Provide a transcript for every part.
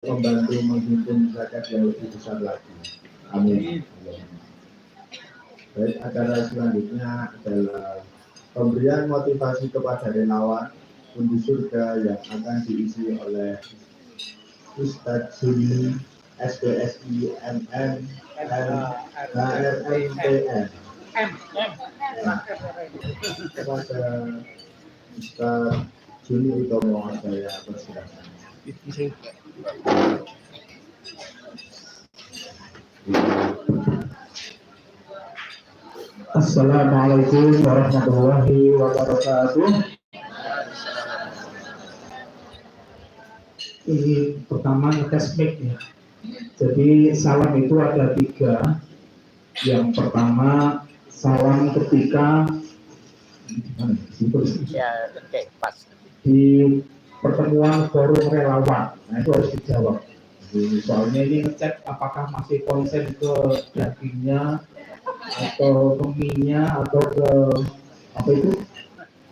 membantu menghimpun zakat yang lebih besar lagi. Amin. Baik, acara selanjutnya adalah pemberian motivasi kepada relawan undi surga yang akan diisi oleh Ustadz Juni SPSI MM HRMTN kepada Ustadz Juni Utomo. Saya persilakan. Assalamualaikum warahmatullahi wabarakatuh. Ini pertama ngetes mic ya. Jadi salam itu ada 3. Yang pertama salam ketika di pertemuan forum relawan. Nah itu harus dijawab. Soalnya ini ngecek apakah masih konsen ke dagingnya atau ke mie-nya atau ke apa itu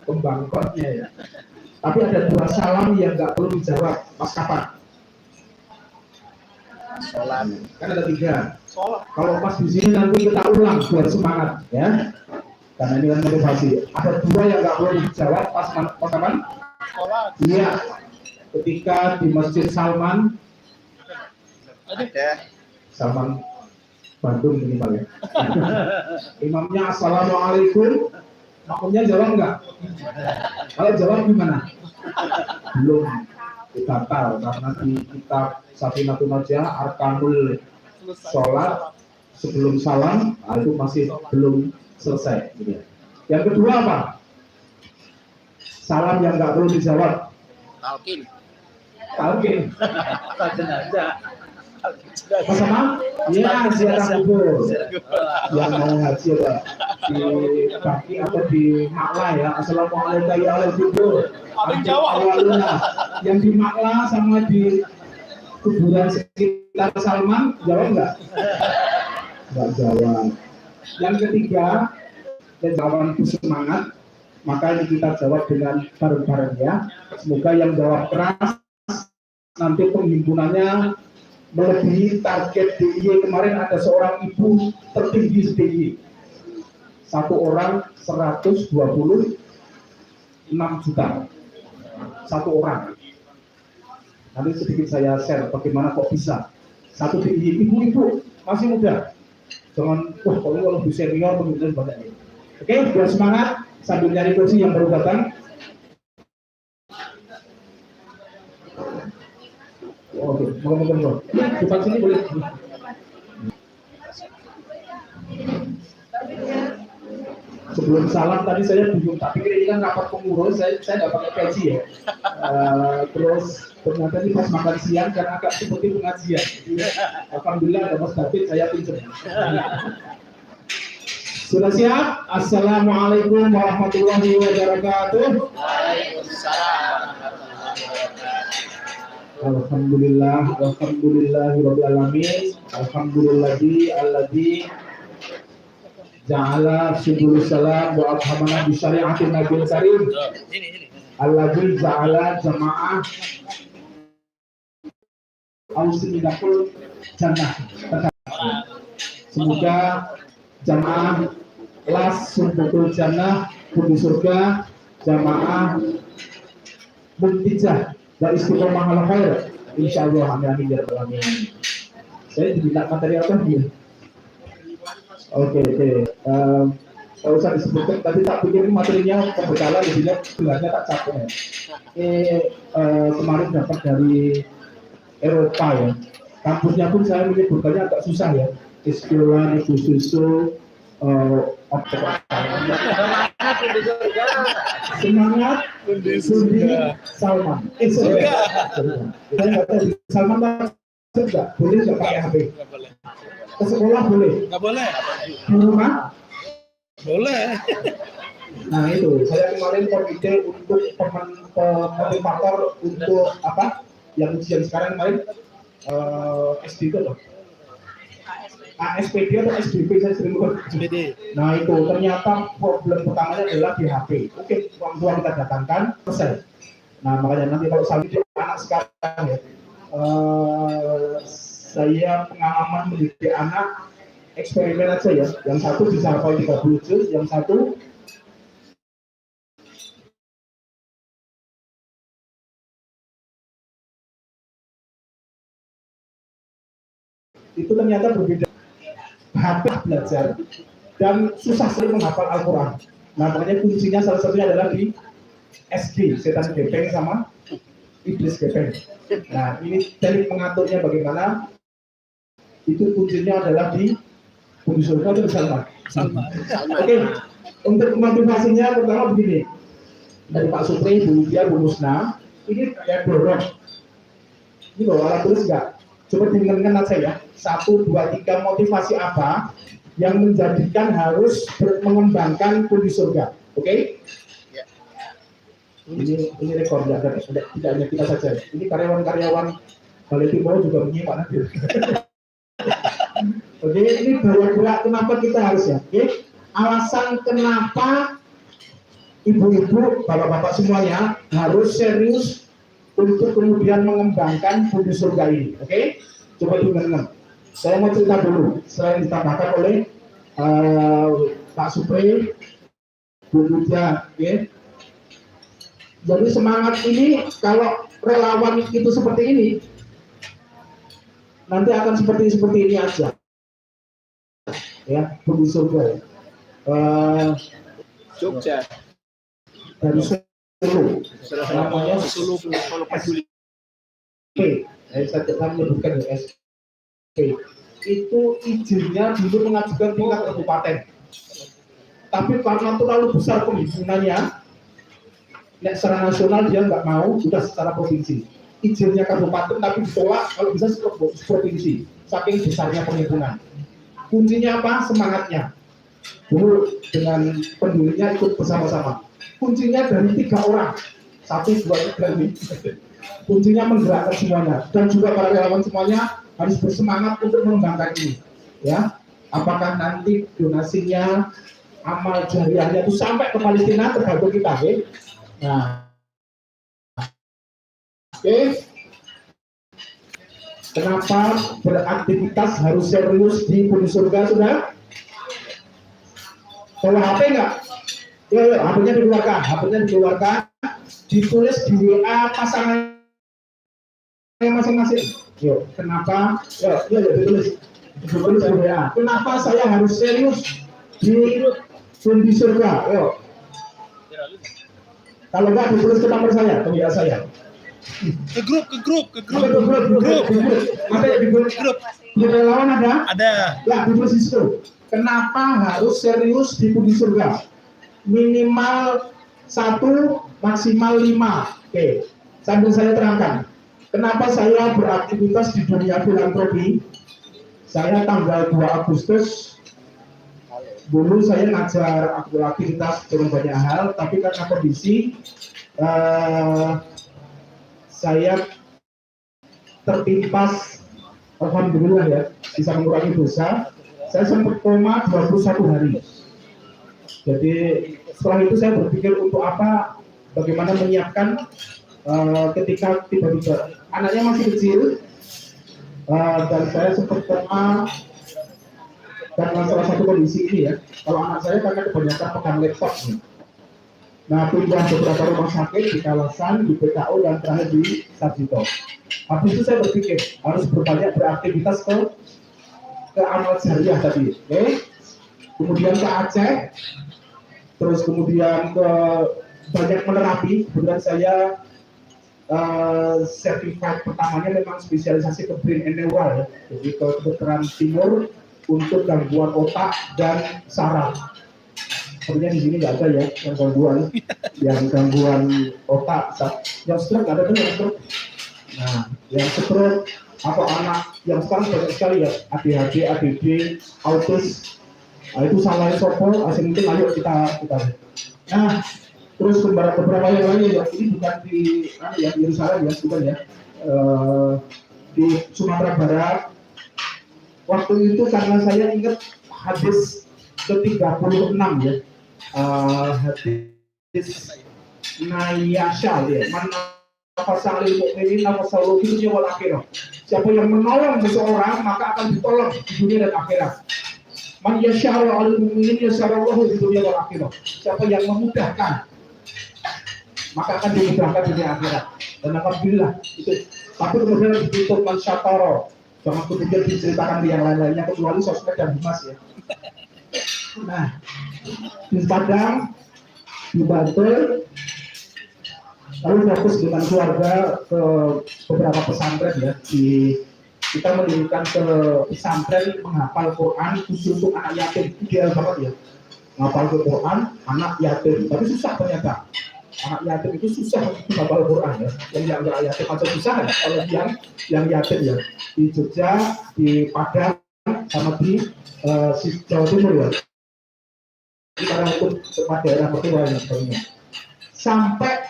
pembangkotnya ya. Tapi ada 2 salam yang nggak perlu dijawab. Mas kapan? Salam. Kan ada 3. Kalau pas di sini nanti kita ulang buat semangat ya. Karena ini kan motivasi. Ada 2 yang nggak perlu dijawab pas kapan? Iya. Ketika di Masjid Salman. Ada. Salman Bandung minimal ya. Imamnya assalamualaikum, makmumnya jawab enggak? Kalau jawab gimana? Belum dibatal karena di kitab Safinatun Najah Arkanul Sholat sebelum salam, itu masih belum selesai. Gitu. Yang kedua apa? Salam yang nggak perlu dijawab. Talqin. Sama? Iya, ziarah kubur. Yang mau haji ya, di Baki atau di Makla ya. Assalamualaikum ya Allah kubur. Yang di Makla sama di kuburan sekitar Salman jawab nggak? Nggak jawab. Yang ketiga, dan jawaban semangat, maka ini kita jawab dengan bareng-bareng ya. Semoga yang jawab keras nanti penghimpunannya melebihi target DIY. Kemarin ada seorang ibu tertinggi DIY, 1 orang 126 juta 1 orang. Nanti sedikit saya share bagaimana kok bisa 1 DIY, ibu-ibu masih muda, jangan kalau lebih senior kemudian banyak. Oke, biar semangat sambil nyari kursi yang baru datang. Oke, mau. Depan sini boleh. Sebelum salam tadi saya bingung, tak pikir ini kan rapat pengurus, saya nggak pakai peci ya. Terus ternyata ini pas makan siang karena agak seperti pengajian. Alhamdulillah ada Mas David, saya pinjam. Sudah siap? Assalamualaikum warahmatullahi wabarakatuh. Waalaikumsalam. Alhamdulillah, alhamdulillahirabbil alamin. Alhamdulillahi alladzi ja'ala subul salam wa afhamana bi syari'atin nabiyil karim. Alladzi ja'ala jama'ah ausinidakul jannah. Semoga jamaah las sumbutul jannah di surga, jamaah muntijah dan istiqomah ala khair, insyaallah. Amin ya rabbal alamin. Saya diminta materi apa nih? Oke. Kalau usah disebutkan tadi, tak pikir materinya pembekalan di sini sebenarnya tak capek. Kemarin dapat dari Eropa ya. Kampusnya pun saya menyebutkannya agak susah ya. Istilah Ibu Susu semangat Sundi Salman. Saya nggak tahu Salman nggak boleh nggak pakai HP. Ke sekolah boleh? Nggak boleh. Di rumah? Boleh. Nah itu saya kemarin komite untuk motivator untuk apa? Yang ujian sekarang kemarin SD itu loh. ASPD atau SBP saya sering lupa. Nah itu ternyata problem pertamanya adalah di HP. Oke, orang tua kita datangkan selesai. Nah makanya nanti kalau sampai anak sekarang ya, saya pengalaman mendidik anak eksperimen aja ya. Yang satu bisa hafal 30 juz, yang satu itu ternyata berbeda. Habis belajar dan susah sekali menghafal Al-Quran. Nah, makanya kuncinya salah satunya adalah di SD, setan gepeng sama iblis gepeng. Nah, ini teknik mengaturnya bagaimana? Itu kuncinya adalah di Bumi Surga itu Salman. Oke, untuk motivasinya pertama begini. Dari Pak Supri, Bu Lydia, Bu Musna, ini ya dorong. Ini bawa alat tulis enggak? Coba dengarkan saya. 1, 2, 3 motivasi apa yang menjadikan harus mengembangkan Bumi Surga. Oke? Ini rekor, tidak hanya kita saja. Ini karyawan-karyawan Balai Timur juga menyimak nanti. Oke, ini berat kenapa kita harus ya? Oke, alasan kenapa ibu-ibu, bapak-bapak semuanya harus serius untuk kemudian mengembangkan Bumi Surga ini. Oke, coba dengarkan. Saya mau cerita dulu, selain ditambahkan oleh Pak Supri, Bu Lydia, oke. Jadi semangat ini kalau relawan itu seperti ini, nanti akan seperti ini aja, ya, Bumi Surga. Jogja. Dari Solo, namanya Solo Peduli. Saya menyebutkan ya, SP. Itu izinnya dulu mengajukan tingkat kabupaten, tapi karena terlalu besar penghimpunannya, secara nasional dia nggak mau, sudah secara provinsi. Izinnya kabupaten tapi ditolak kalau bisa provinsi, saking besarnya penghimpunan. Kuncinya apa? Semangatnya. Dulu dengan pendirinya ikut bersama-sama. Kuncinya dari 3 orang, 1, 2, 3 ini. Kuncinya menggerakkan semuanya, dan juga para relawan semuanya harus bersemangat untuk mengembangkan ini. Ya, apakah nanti donasinya, amal jariahnya itu sampai ke Palestina tergantung kita, ya. Nah, oke. Kenapa beraktivitas harus serius di Bumi Surga sudah? Bawa HP enggak? Ya, HP-nya dikeluarkan, ditulis di WA pasangan masing-masing. Yuk, kenapa? Ya, ditulis di WA. Kenapa saya harus serius di Bumi Surga? Yuk. Kalau enggak ditulis ke nomor saya, ke WA saya. Ke grup. Ada di grup. Di relawan ada? Ada. Ya, ditulis di situ. Kenapa harus serius di Bumi Surga? Minimal 1, maksimal 5. Oke, sambil saya terangkan. Kenapa saya beraktivitas di dunia filantropi? Saya tanggal 2 Agustus dulu saya ngajar aktivitas dalam banyak hal, tapi karena kondisi saya tertimpas, alhamdulillah ya, bisa mengurangi dosa. Saya sempat koma 21 hari. Jadi setelah itu saya berpikir untuk apa, bagaimana menyiapkan ketika tiba-tiba anaknya masih kecil, dan saya sempat koma karena salah satu kondisi ini ya. Kalau anak saya karena kebanyakan pegang laptop nih. Nah, pindah beberapa rumah sakit di Kalasan, di PKO, dan terakhir di Sarjito. Habis itu saya berpikir harus berbanyak beraktivitas ke amal jariah tadi, oke? Kemudian ke Aceh, terus kemudian ke banyak menerapi. Kemudian saya sertifikat pertamanya memang spesialisasi ke brain and neural ya, jadi ke kedokteran timur untuk gangguan otak dan saraf. Sebenarnya di sini nggak ada ya yang gangguan otak, yang stroke nggak ada tuh yang stroke. Nah, yang stroke atau anak yang sekarang banyak sekali ya, ADHD, ADD, autis. Nah, itu salahin sopo, asing itu ayo kita. Nah, terus beberapa yang lain ya, ini bukan di Yerusalem ya, bukan ya, di Sumatera Barat. Waktu itu karena saya ingat hadis ke-36 ya, hadis Nayasha ya, mana fasalil mu'minin fasallu fil dunya wal akhirah. Siapa yang menolong seseorang maka akan ditolong di dunia dan akhirat. Man yasya'u 'alal mu'minin yasya'allahu di dunya wal akhirah. Siapa yang memudahkan maka akan dimudahkan di dunia akhirat. Dan alhamdulillah itu. Tapi kemudian ditutup man syatara. Jangan kemudian diceritakan di yang lain-lainnya kecuali sosmed dan humas ya. Nah, di Padang, di Bantul, lalu fokus dengan keluarga ke beberapa pesantren ya. Kita mendirikan ke pesantren menghafal Quran khusus untuk anak yatim. Ideal banget ya. Menghafal Quran anak yatim, tapi susah ternyata. Anak yatim itu susah untuk menghafal Quran ya. Yang yatim aja susah ya. Kalau yang yatim ya di Jogja, di Padang, sama di Jawa Timur ya. Karena untuk daerah Papua yang sebagainya. Sampai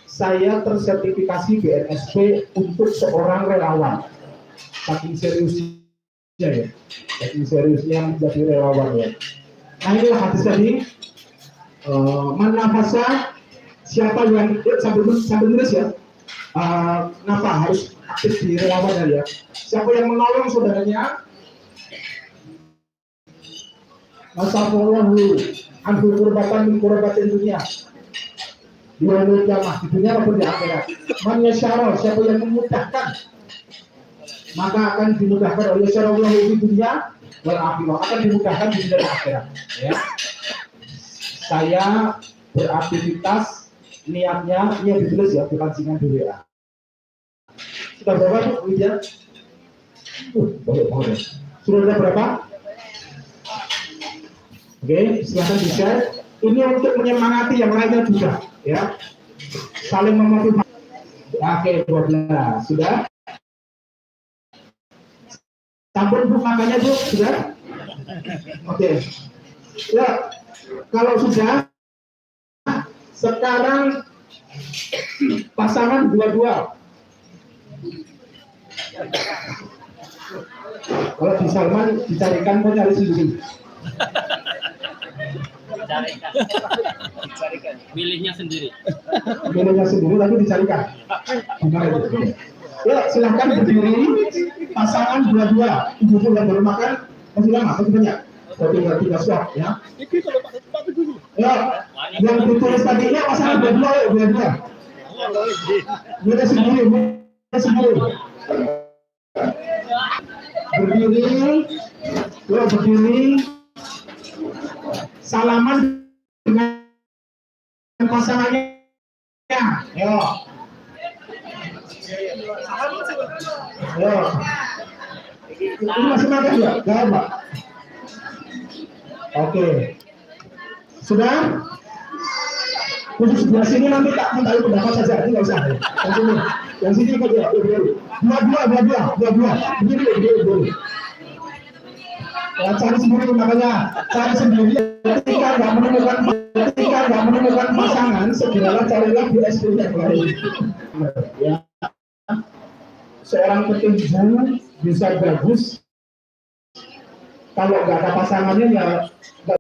saya tersertifikasi BNSP untuk seorang relawan. Saking seriusnya ya, saking seriusnya menjadi relawan ya. Nah inilah hadis tadi. Manafasa siapa yang sambil nulis ya. Kenapa harus aktif di relawan ya? Siapa yang menolong saudaranya? Masyaallah anhu kurbatan min kurbatin dunia. Di yaumil kiamah, di dunia maupun di akhirat. Man yasyara, siapa yang memudahkan maka akan dimudahkan oleh Allah di dunia wal akhirah, akan dimudahkan di dunia dan akhirat ya. Saya beraktivitas niatnya ditulis ya, bukan singkat dulu ya. Sudah berapa Bu Widya? Boleh banget. Sudah ada berapa? Oke, silahkan di-share. Ini untuk menyemangati yang lainnya juga, ya. Saling memotivasi. Oke, 12. Sudah? Sampun Bu makanya Bu, sudah? Oke. Ya, kalau sudah, sekarang pasangan dua-dua. Kalau di Salman dicarikan mau nyari sendiri. Dicarikan. Milihnya sendiri Lalu dicarikan. Gimana itu? Ya silahkan berdiri. Pasangan dua-dua. Ibu yang baru makan masih lama, masih banyak. Tinggal 3 suap ya. Ya, yang ditulis tadinya pasangan dua-dua. Beda sendiri. Berdiri. Salaman dengan pasangannya. Yo. Ini masih makan ya? Gak apa? Oke. Sudah? Khusus sebelah sini nanti tak minta pendapat saja, ini nggak usah. Yang sini ikut ya, dua. Begini. Cari sendiri makanya, cari sendiri. Ketika nggak menemukan pasangan, segeralah carilah di SP yang lain. Ya. Seorang petinju bisa bagus, kalau nggak ada pasangannya ya